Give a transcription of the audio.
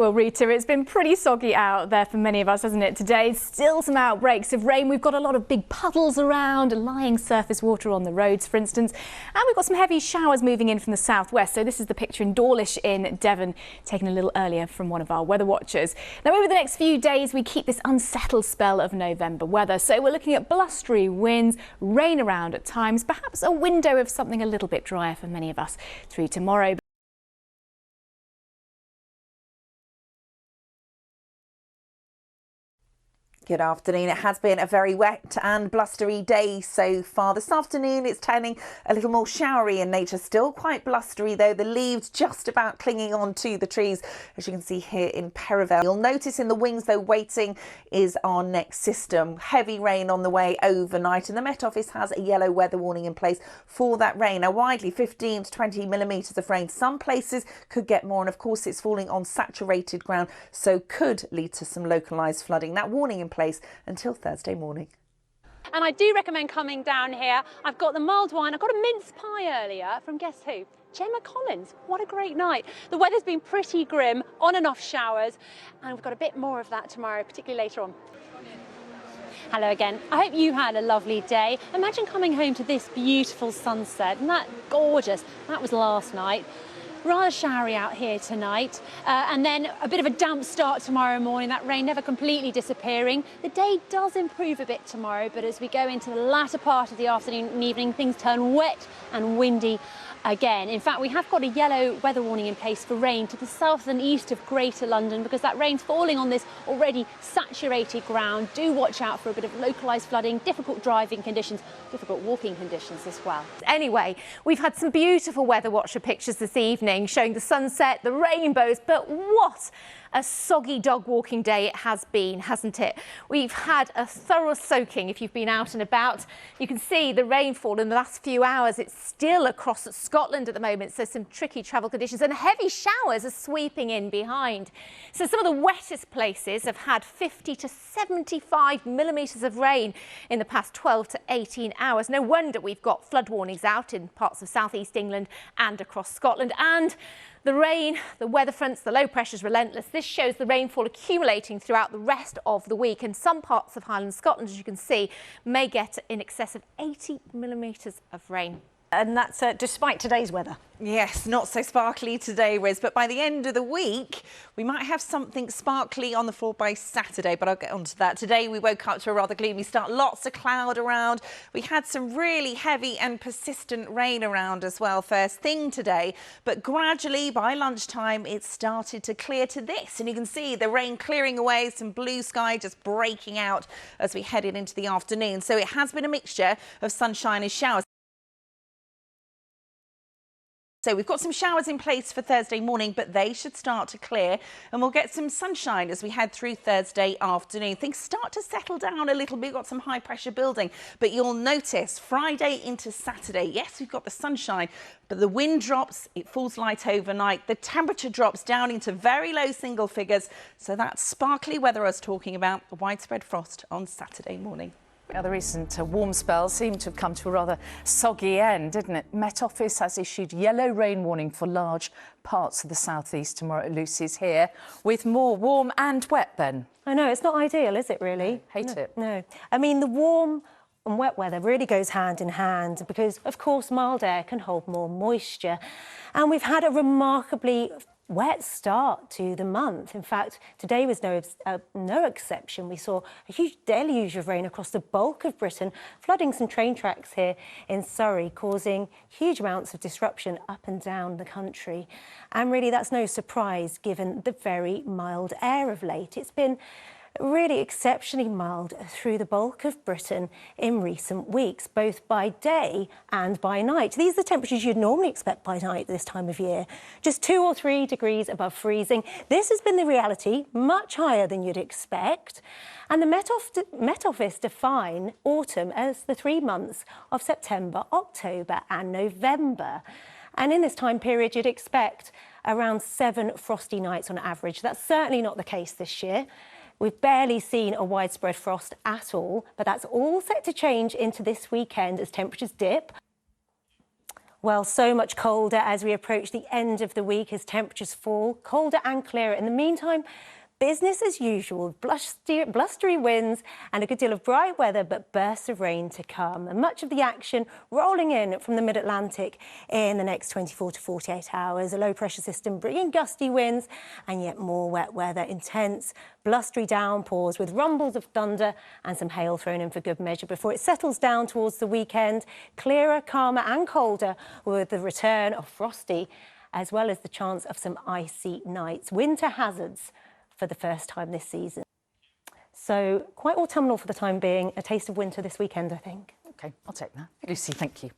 Well, Rita, it's been pretty soggy out there for many of us, hasn't it, today? Still some outbreaks of rain. We've got a lot of big puddles around, lying surface water on the roads, for instance. And we've got some heavy showers moving in from the southwest. So this is the picture in Dawlish in Devon, taken a little earlier from one of our weather watchers. Now, over the next few days, we keep this unsettled spell of November weather. So we're looking at blustery winds, rain around at times, perhaps a window of something a little bit drier for many of us through tomorrow. Good afternoon. It has been a very wet and blustery day so far. This afternoon it's turning a little more showery in nature. Still quite blustery though. The leaves just about clinging on to the trees, as you can see here in Perivale. You'll notice in the wings though, waiting is our next system. Heavy rain on the way overnight, and the Met Office has a yellow weather warning in place for that rain. Now widely 15 to 20 millimetres of rain. Some places could get more, and of course it's falling on saturated ground, so could lead to some localised flooding. That warning in place until Thursday morning. And I do recommend coming down here. I've got the mulled wine. I got a mince pie earlier from guess who? Gemma Collins. What a great night. The weather's been pretty grim, on and off showers, and we've got a bit more of that tomorrow, particularly later on. Hello again. I hope you had a lovely day. Imagine coming home to this beautiful sunset. Isn't that gorgeous? That was last night. Rather showery out here tonight, and then a bit of a damp start tomorrow morning. That rain never completely disappearing. The day does improve a bit tomorrow, but as we go into the latter part of the afternoon and evening, things turn wet and windy again. In fact, we have got a yellow weather warning in place for rain to the south and east of Greater London, because that rain's falling on this already saturated ground. Do watch out for a bit of localised flooding, difficult driving conditions, difficult walking conditions as well. Anyway, we've had some beautiful weather watcher pictures this evening showing the sunset, the rainbows, but what a soggy dog walking day it has been, hasn't it? We've had a thorough soaking if you've been out and about. You can see the rainfall in the last few hours. It's still across Scotland at the moment, so some tricky travel conditions, and heavy showers are sweeping in behind. So some of the wettest places have had 50 to 75 millimetres of rain in the past 12 to 18 hours. No wonder we've got flood warnings out in parts of southeast England and across Scotland. And the rain, the weather fronts, the low pressure's relentless. This shows the rainfall accumulating throughout the rest of the week, and some parts of Highland Scotland, as you can see, may get in excess of 80 millimetres of rain. And that's despite today's weather. Yes, not so sparkly today, Riz, but by the end of the week, we might have something sparkly on the floor by Saturday, but I'll get onto that. Today, we woke up to a rather gloomy start. Lots of cloud around. We had some really heavy and persistent rain around as well first thing today, but gradually by lunchtime, it started to clear to this. And you can see the rain clearing away, some blue sky just breaking out as we headed into the afternoon. So it has been a mixture of sunshine and showers. So we've got some showers in place for Thursday morning, but they should start to clear, and we'll get some sunshine as we head through Thursday afternoon. Things start to settle down a little bit. We've got some high pressure building, but you'll notice Friday into Saturday, yes, we've got the sunshine, but the wind drops, it falls light overnight. The temperature drops down into very low single figures. So that sparkly weather I was talking about, widespread frost on Saturday morning. Now, the recent warm spells seem to have come to a rather soggy end, didn't it? Met Office has issued yellow rain warning for large parts of the southeast tomorrow. Lucy's here with more warm and wet then. I know, it's not ideal, is it really? Hate it. No. I mean, the warm and wet weather really goes hand in hand because, of course, mild air can hold more moisture. And we've had a remarkably wet start to the month. In fact, today was no exception. We saw a huge deluge of rain across the bulk of Britain, flooding some train tracks here in Surrey, causing huge amounts of disruption up and down the country. And really, that's no surprise given the very mild air of late. It's been really exceptionally mild through the bulk of Britain in recent weeks, both by day and by night. These are the temperatures you'd normally expect by night this time of year, just 2 or 3 degrees above freezing. This has been the reality, much higher than you'd expect. And the Met Office define autumn as the 3 months of September, October and November. And in this time period, you'd expect around 7 frosty nights on average. That's certainly not the case this year. We've barely seen a widespread frost at all, but that's all set to change into this weekend as temperatures dip. Well, so much colder as we approach the end of the week as temperatures fall, colder and clearer. In the meantime, business as usual, blustery winds and a good deal of bright weather, but bursts of rain to come. And much of the action rolling in from the mid-Atlantic in the next 24 to 48 hours. A low pressure system bringing gusty winds and yet more wet weather, intense blustery downpours with rumbles of thunder and some hail thrown in for good measure before it settles down towards the weekend. Clearer, calmer and colder with the return of frosty, as well as the chance of some icy nights. Winter hazards for the first time this season. So quite autumnal for the time being. A taste of winter this weekend, I think. OK, I'll take that. Lucy, thank you.